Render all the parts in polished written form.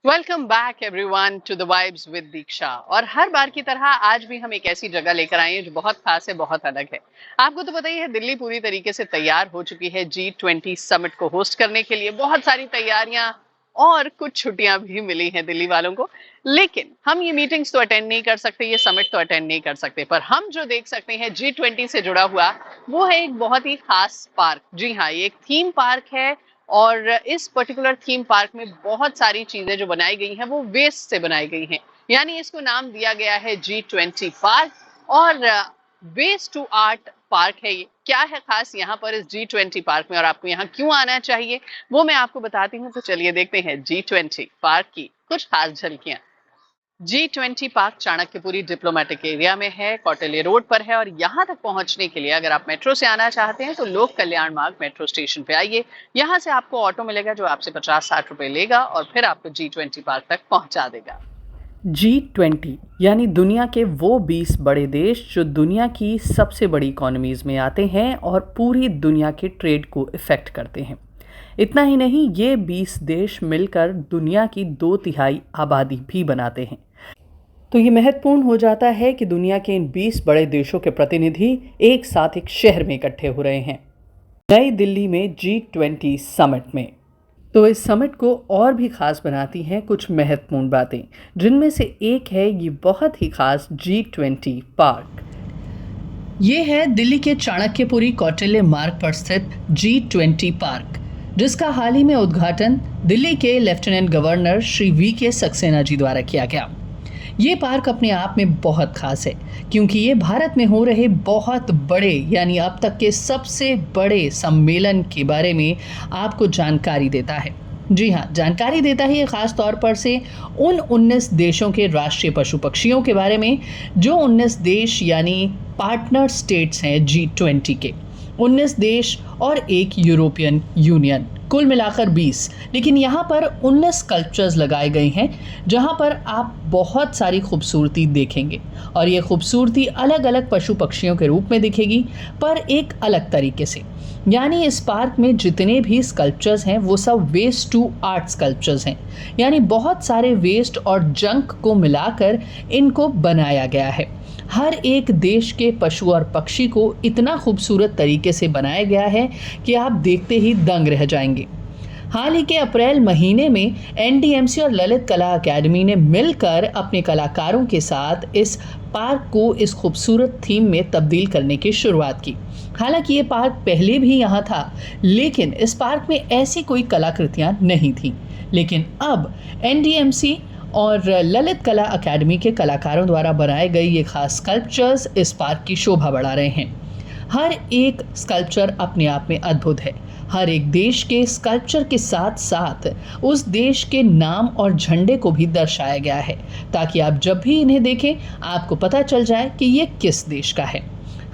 Welcome back everyone to the vibes with Diksha. और हर बार की तरह आज भी हम एक ऐसी जगह लेकर आए हैं जो बहुत खास है, बहुत अलग है। आपको तो पता ही है, दिल्ली पूरी तरीके से तैयार हो चुकी है G20 समिट को होस्ट करने के लिए। बहुत सारी तैयारियां और कुछ छुट्टियां भी मिली हैं दिल्ली वालों को। लेकिन हम ये मीटिंग्स तो अटेंड नहीं कर सकते, ये समिट तो अटेंड नहीं कर सकते, पर हम जो देख सकते हैं G20 से जुड़ा हुआ, वो है एक बहुत ही खास पार्क। जी हाँ, ये एक थीम पार्क है और इस पर्टिकुलर थीम पार्क में बहुत सारी चीजें जो बनाई गई हैं वो वेस्ट से बनाई गई हैं। यानी इसको नाम दिया गया है G20 पार्क। और वेस्ट टू आर्ट पार्क है ये। क्या है खास यहाँ पर इस G20 पार्क में और आपको यहाँ क्यों आना चाहिए, वो मैं आपको बताती हूँ। तो चलिए देखते हैं G20 पार्क की कुछ खास झलकियां। G20 park Chanakyapuri diplomatic area में है, कौटिल्य रोड पर है। और यहाँ तक पहुंचने के लिए अगर आप मेट्रो से आना चाहते हैं तो लोक कल्याण मार्ग मेट्रो स्टेशन पे आइए। यहाँ से आपको ऑटो मिलेगा जो आपसे 50-60 रुपए लेगा और फिर आपको G20 पार्क तक पहुंचा देगा। G20 यानी दुनिया के वो 20 बड़े देश जो दुनिया की सबसे बड़ी इकोनॉमीज़ में आते हैं और पूरी दुनिया के ट्रेड को इफ़ेक्ट करते हैं। इतना ही नहीं, ये 20 देश मिलकर दुनिया की 2/3 आबादी भी बनाते हैं। तो ये महत्वपूर्ण हो जाता है कि दुनिया के इन 20 बड़े देशों के प्रतिनिधि एक साथ एक शहर में इकट्ठे हो रहे हैं, नई दिल्ली में G20 समिट में। तो इस समिट को और भी खास बनाती हैं कुछ महत्वपूर्ण बातें, जिनमें से एक है ये बहुत ही खास G20 पार्क। ये है दिल्ली के चाणक्यपुरी कौटिल्य मार्ग पर स्थित G20 पार्क, जिसका हाल ही में उद्घाटन दिल्ली के lieutenant governor Shri V.K. Saxena ji द्वारा किया गया। ये पार्क अपने आप में बहुत खास है क्योंकि ये भारत में हो रहे बहुत बड़े यानी अब तक के सबसे बड़े सम्मेलन के बारे में आपको जानकारी देता है। जी हाँ, जानकारी देता है ये खास तौर पर से उन 19 देशों के राष्ट्रीय पशु पक्षियों के बारे में, जो 19 देश यानी पार्टनर स्टेट्स हैं G20 के। 19 देश और एक यूरोपियन यूनियन, कुल मिलाकर 20। लेकिन यहाँ पर 19 स्कल्पचर्स लगाए गए हैं जहाँ पर आप बहुत सारी खूबसूरती देखेंगे। और ये खूबसूरती अलग अलग पशु पक्षियों के रूप में दिखेगी, पर एक अलग तरीके से। यानी इस पार्क में जितने भी स्कल्पचर्स हैं वो सब वेस्ट टू आर्ट स्कल्पचर्स हैं। यानी बहुत सारे वेस्ट और जंक को मिलाकर इनको बनाया गया है। हर एक देश के पशु और पक्षी को इतना खूबसूरत तरीके से बनाया गया है कि आप देखते ही दंग रह जाएंगे। हाल ही के अप्रैल महीने में NDMC और ललित कला अकेडमी ने मिलकर अपने कलाकारों के साथ इस पार्क को इस खूबसूरत थीम में तब्दील करने की शुरुआत की। हालांकि ये पार्क पहले भी यहाँ था, लेकिन इस पार्क में ऐसी कोई कलाकृतियाँ नहीं थीं। लेकिन अब NDMC और ललित कला अकेडमी के कलाकारों द्वारा बनाए गए ये खास स्कल्पचर्स इस पार्क की शोभा बढ़ा रहे हैं। हर एक स्कल्पचर अपने आप में अद्भुत है। हर एक देश के स्कल्पचर के साथ साथ उस देश के नाम और झंडे को भी दर्शाया गया है, ताकि आप जब भी इन्हें देखें आपको पता चल जाए कि ये किस देश का है।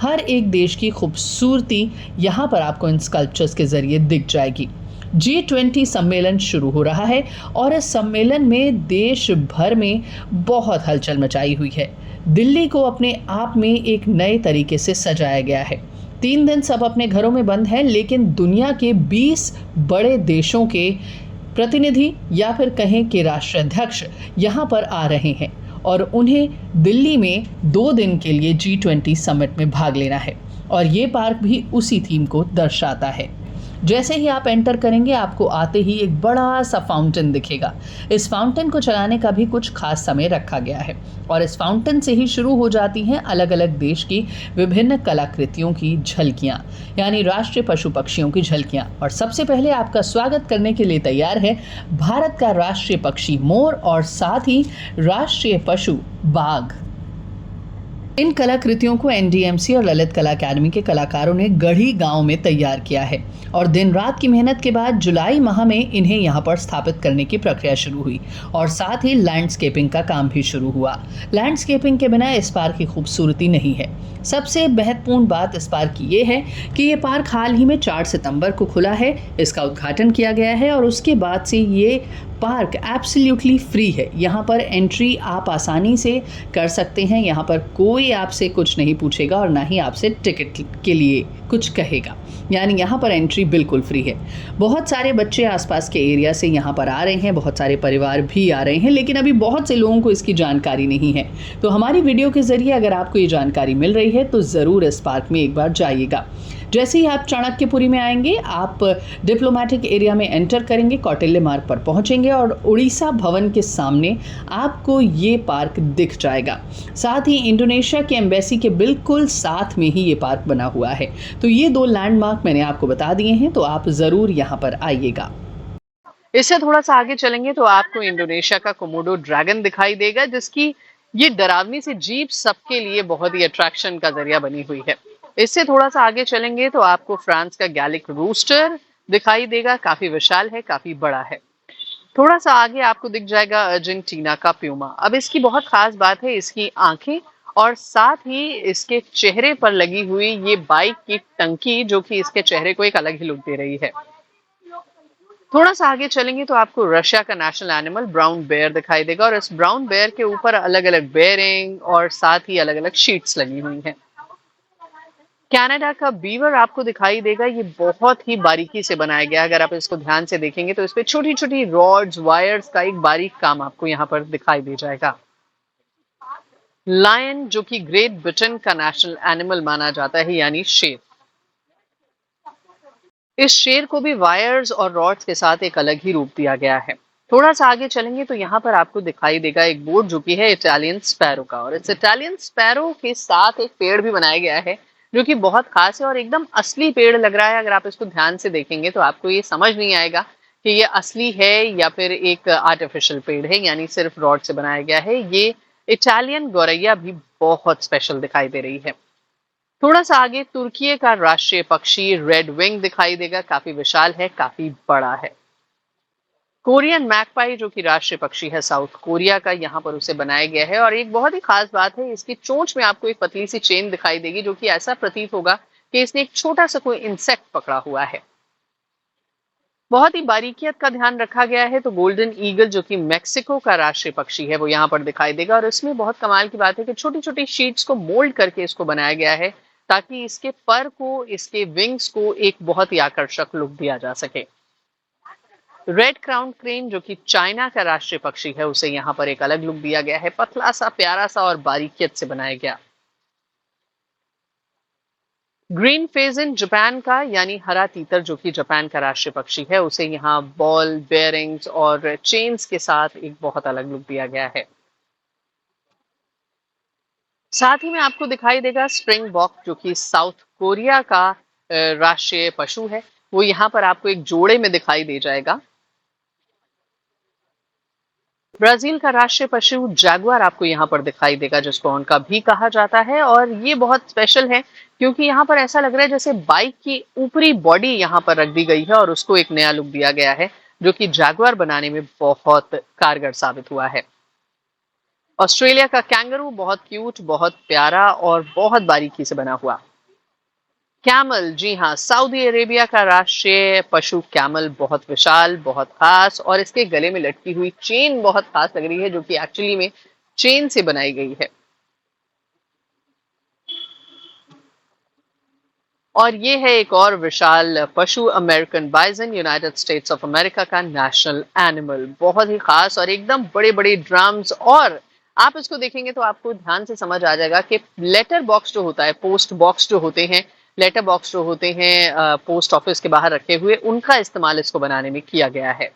हर एक देश की खूबसूरती यहाँ पर आपको इन स्कल्पचर्स के जरिए दिख जाएगी। G20 सम्मेलन शुरू हो रहा है और इस सम्मेलन में देश भर में बहुत हलचल मचाई हुई है। दिल्ली को अपने आप में एक नए तरीके से सजाया गया है। 3 दिन सब अपने घरों में बंद हैं, लेकिन दुनिया के 20 बड़े देशों के प्रतिनिधि या फिर कहें कि राष्ट्राध्यक्ष यहाँ पर आ रहे हैं और उन्हें दिल्ली में 2 दिन के लिए G20 समिट में भाग लेना है। और ये पार्क भी उसी थीम को दर्शाता है। जैसे ही आप एंटर करेंगे आपको आते ही एक बड़ा सा फाउंटेन दिखेगा। इस फाउंटेन को चलाने का भी कुछ खास समय रखा गया है और इस फाउंटेन से ही शुरू हो जाती हैं अलग अलग देश की विभिन्न कलाकृतियों की झलकियाँ, यानी राष्ट्रीय पशु पक्षियों की झलकियाँ। और सबसे पहले आपका स्वागत करने के लिए तैयार है भारत का राष्ट्रीय पक्षी मोर और साथ ही राष्ट्रीय पशु बाघ। इन कलाकृतियों को NDMC और ललित कला अकेडमी के कलाकारों ने गढ़ी गांव में तैयार किया है और दिन रात की मेहनत के बाद जुलाई माह में इन्हें यहां पर स्थापित करने की प्रक्रिया शुरू हुई और साथ ही लैंडस्केपिंग का काम भी शुरू हुआ। लैंडस्केपिंग के बिना इस पार्क की खूबसूरती नहीं है। सबसे महत्वपूर्ण बात इस पार्क की ये है कि ये पार्क हाल ही में 4 सितंबर को खुला है। इसका उद्घाटन किया गया है और उसके बाद से ये पार्क एब्सोल्युटली फ्री है। यहाँ पर एंट्री आप आसानी से कर सकते हैं। यहाँ पर कोई आपसे कुछ नहीं पूछेगा और ना ही आपसे टिकट के लिए कुछ कहेगा, यानी यहाँ पर एंट्री बिल्कुल फ्री है। बहुत सारे बच्चे आसपास के एरिया से यहाँ पर आ रहे हैं, बहुत सारे परिवार भी आ रहे हैं, लेकिन अभी बहुत से लोगों को इसकी जानकारी नहीं है। तो हमारी वीडियो के ज़रिए अगर आपको ये जानकारी मिल रही है तो ज़रूर इस पार्क में एक बार जाइएगा। जैसे ही आप चाणक्यपुरी में आएंगे, आप डिप्लोमेटिक एरिया में एंटर करेंगे, कौटिल्य मार्ग पर पहुंचेंगे और उड़ीसा भवन के सामने आपको ये पार्क दिख जाएगा। साथ ही इंडोनेशिया के एम्बेसी के बिल्कुल साथ में ही ये पार्क बना हुआ है। तो ये 2 लैंडमार्क मैंने आपको बता दिए हैं, तो आप ज़रूर यहाँ पर आइएगा। इससे थोड़ा सा आगे चलेंगे तो आपको इंडोनेशिया का कोमोडो ड्रैगन दिखाई देगा, जिसकी ये डरावनी सी जीप सबके लिए बहुत ही अट्रैक्शन का जरिया बनी हुई है। इससे थोड़ा सा आगे चलेंगे तो आपको फ्रांस का गैलिक रूस्टर दिखाई देगा, काफी विशाल है, काफी बड़ा है। थोड़ा सा आगे आपको दिख जाएगा अर्जेंटीना का प्यूमा। अब इसकी बहुत खास बात है इसकी आंखें और साथ ही इसके चेहरे पर लगी हुई ये बाइक की टंकी, जो कि इसके चेहरे को एक अलग ही लुक दे रही है। थोड़ा सा आगे चलेंगे तो आपको रशिया का नेशनल एनिमल ब्राउन बेयर दिखाई देगा और इस ब्राउन बेयर के ऊपर अलग अलग बेयरिंग और साथ ही अलग अलग शीट्स लगी हुई हैं। कनाडा का बीवर आपको दिखाई देगा, ये बहुत ही बारीकी से बनाया गया। अगर आप इसको ध्यान से देखेंगे तो इस पे छोटी छोटी रॉड्स, वायर्स का एक बारीक काम आपको यहाँ पर दिखाई दे जाएगा। लायन, जो कि ग्रेट ब्रिटेन का नेशनल एनिमल माना जाता है, यानी शेर। इस शेर को भी वायर्स और रॉड्स के साथ एक अलग ही रूप दिया गया है। थोड़ा सा आगे चलेंगे तो यहाँ पर आपको दिखाई देगा एक बोर्ड, जो कि है इटालियन स्पैरो का, और इस इटालियन स्पैरो के साथ एक पेड़ भी बनाया गया है जो कि बहुत खास है और एकदम असली पेड़ लग रहा है। अगर आप इसको ध्यान से देखेंगे तो आपको ये समझ नहीं आएगा कि ये असली है या फिर एक आर्टिफिशियल पेड़ है, यानी सिर्फ रॉड से बनाया गया है। ये इटालियन गौरैया भी बहुत स्पेशल दिखाई दे रही है। थोड़ा सा आगे तुर्की का राष्ट्रीय पक्षी रेड विंग दिखाई देगा, काफी विशाल है, काफी बड़ा है। कोरियन मैगपाई, जो कि राष्ट्रीय पक्षी है साउथ कोरिया का, यहाँ पर उसे बनाया गया है। और एक बहुत ही खास बात है, इसकी चोंच में आपको एक पतली सी चेन दिखाई देगी, जो कि ऐसा प्रतीत होगा कि इसने एक छोटा सा कोई इंसेक्ट पकड़ा हुआ है। बहुत ही बारीकियत का ध्यान रखा गया है। तो गोल्डन ईगल, जो कि मेक्सिको का राष्ट्रीय पक्षी है, वो यहाँ पर दिखाई देगा। और इसमें बहुत कमाल की बात है कि छोटी छोटी शीट्स को मोल्ड करके इसको बनाया गया है, ताकि इसके पर को, इसके विंग्स को एक बहुत ही आकर्षक लुक दिया जा सके। रेड क्राउन क्रेन, जो कि चाइना का राष्ट्रीय पक्षी है, उसे यहाँ पर एक अलग लुक दिया गया है, पतला सा, प्यारा सा और बारीकियत से बनाया गया। ग्रीन फेजन जापान का, यानी हरा तीतर, जो कि जापान का राष्ट्रीय पक्षी है, उसे यहाँ बॉल, बेयरिंग्स और चेन्स के साथ एक बहुत अलग लुक दिया गया है। साथ ही में आपको दिखाई देगा स्प्रिंग बॉक, जो कि साउथ कोरिया का राष्ट्रीय पशु है, वो यहाँ पर आपको एक जोड़े में दिखाई दे जाएगा। ब्राजील का राष्ट्रीय पशु जैगुआर आपको यहाँ पर दिखाई देगा, जिसको ऑनका भी कहा जाता है। और ये बहुत स्पेशल है क्योंकि यहाँ पर ऐसा लग रहा है जैसे बाइक की ऊपरी बॉडी यहाँ पर रख दी गई है और उसको एक नया लुक दिया गया है, जो कि जैगुआर बनाने में बहुत कारगर साबित हुआ है। ऑस्ट्रेलिया का कैंगरू, बहुत क्यूट, बहुत प्यारा और बहुत बारीकी से बना हुआ। कैमल, जी हाँ, सऊदी अरेबिया का राष्ट्रीय पशु कैमल, बहुत विशाल, बहुत खास, और इसके गले में लटकी हुई चेन बहुत खास लग रही है, जो कि एक्चुअली में चेन से बनाई गई है। और ये है एक और विशाल पशु, American bison, United States of America का नेशनल एनिमल, बहुत ही खास और एकदम बड़े बड़े ड्रम्स। और आप इसको देखेंगे तो आपको ध्यान से समझ आ जाएगा कि लेटर बॉक्स जो होता है, पोस्ट बॉक्स जो होते हैं, लेटर बॉक्स जो होते हैं पोस्ट ऑफिस के बाहर रखे हुए, उनका इस्तेमाल इसको बनाने में किया गया है।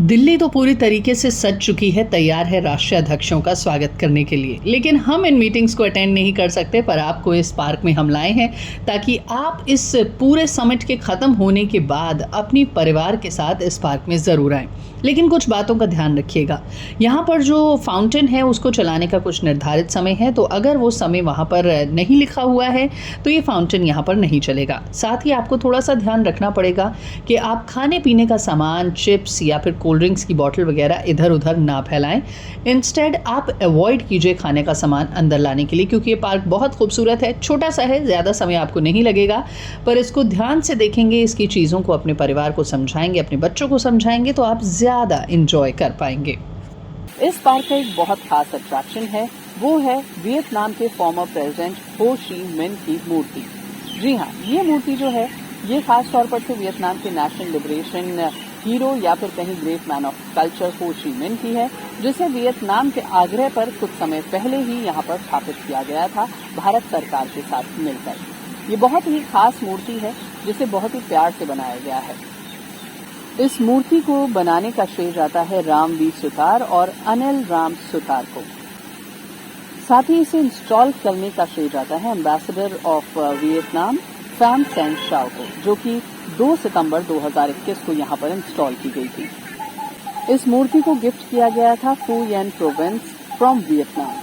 दिल्ली तो पूरी तरीके से सज चुकी है, तैयार है राष्ट्रीय अध्यक्षों का स्वागत करने के लिए। लेकिन हम इन मीटिंग्स को अटेंड नहीं कर सकते, पर आपको इस पार्क में हम लाए हैं ताकि आप इस पूरे समिट के ख़त्म होने के बाद अपनी परिवार के साथ इस पार्क में ज़रूर आएँ। लेकिन कुछ बातों का ध्यान रखिएगा। यहाँ पर जो फाउंटेन है उसको चलाने का कुछ निर्धारित समय है, तो अगर वो समय वहाँ पर नहीं लिखा हुआ है तो ये फाउंटेन यहाँ पर नहीं चलेगा। साथ ही आपको थोड़ा सा ध्यान रखना पड़ेगा कि आप खाने पीने का सामान, चिप्स या फिर कोल्ड ड्रिंक्स की बॉटल वगैरह इधर उधर ना फैलाएं। इंस्टेड आप अवॉइड कीजिए खाने का सामान अंदर लाने के लिए, क्योंकि ये पार्क बहुत खूबसूरत है, छोटा सा है, ज़्यादा समय आपको नहीं लगेगा, पर इसको ध्यान से देखेंगे, इसकी चीज़ों को अपने परिवार को समझाएंगे, अपने बच्चों को समझाएंगे तो आप ज़्यादा इंजॉय कर पाएंगे। इस पार्क का एक बहुत खास अट्रैक्शन है, वो है वियतनाम के फॉर्मर प्रेसिडेंट हो ची मिन की मूर्ति। जी हाँ, ये मूर्ति जो है ये खास तौर पर से वियतनाम के नेशनल लिबरेशन हीरो या फिर कहीं ग्रेट मैन ऑफ कल्चर हो ची मिन की है, जिसे वियतनाम के आग्रह पर कुछ समय पहले ही यहाँ पर स्थापित किया गया था भारत सरकार के साथ मिलकर। ये बहुत ही खास मूर्ति है जिसे बहुत ही प्यार से बनाया गया है। इस मूर्ति को बनाने का श्रेय जाता है राम वी सुतार और अनिल राम सुतार को। साथ ही इसे इंस्टॉल करने का श्रेय जाता है ambassador of Vietnam Pham Sanh Chau को, जो कि 2 सितंबर 2021 को यहाँ पर इंस्टॉल की गई थी। इस मूर्ति को गिफ्ट किया गया था फू येन province from Vietnam.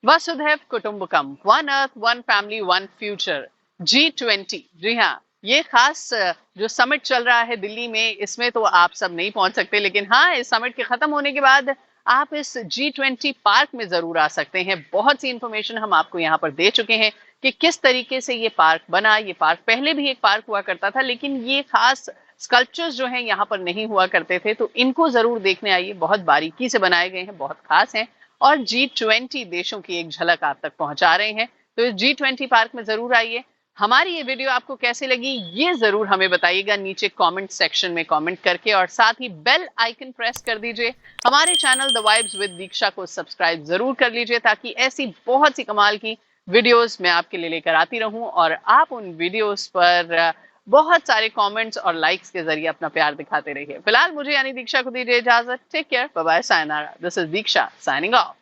Vasudhaiva Kutumbakam, one earth, one family, one future, G20। जी हाँ, ये खास जो समिट चल रहा है दिल्ली में, इसमें तो आप सब नहीं पहुंच सकते, लेकिन हाँ, इस समिट के खत्म होने के बाद आप इस G20 पार्क में जरूर आ सकते हैं। बहुत सी इंफॉर्मेशन हम आपको यहाँ पर दे चुके हैं कि किस तरीके से ये पार्क बना। ये पार्क पहले भी एक पार्क हुआ करता था, लेकिन ये खास स्कल्पचर्स जो हैं यहाँ पर नहीं हुआ करते थे, तो इनको जरूर देखने आइए। बहुत बारीकी से बनाए गए हैं, बहुत खास हैं और G20 देशों की एक झलक आप तक पहुंचा रहे हैं। तो इस G20 पार्क में जरूर आइए। हमारी ये वीडियो आपको कैसे लगी ये जरूर हमें बताइएगा नीचे कमेंट सेक्शन में कमेंट करके, और साथ ही बेल आइकन प्रेस कर दीजिए। हमारे चैनल द वाइब्स विद दीक्षा को सब्सक्राइब जरूर कर लीजिए, ताकि ऐसी बहुत सी कमाल की वीडियोस मैं आपके लिए लेकर आती रहूं और आप उन वीडियोस पर बहुत सारे कमेंट्स और लाइक्स के जरिए अपना प्यार दिखाते रहिए। फिलहाल मुझे यानी दीक्षा को दीजिए इजाजत। Take care, bye bye, sayonara. This is Diksha signing of.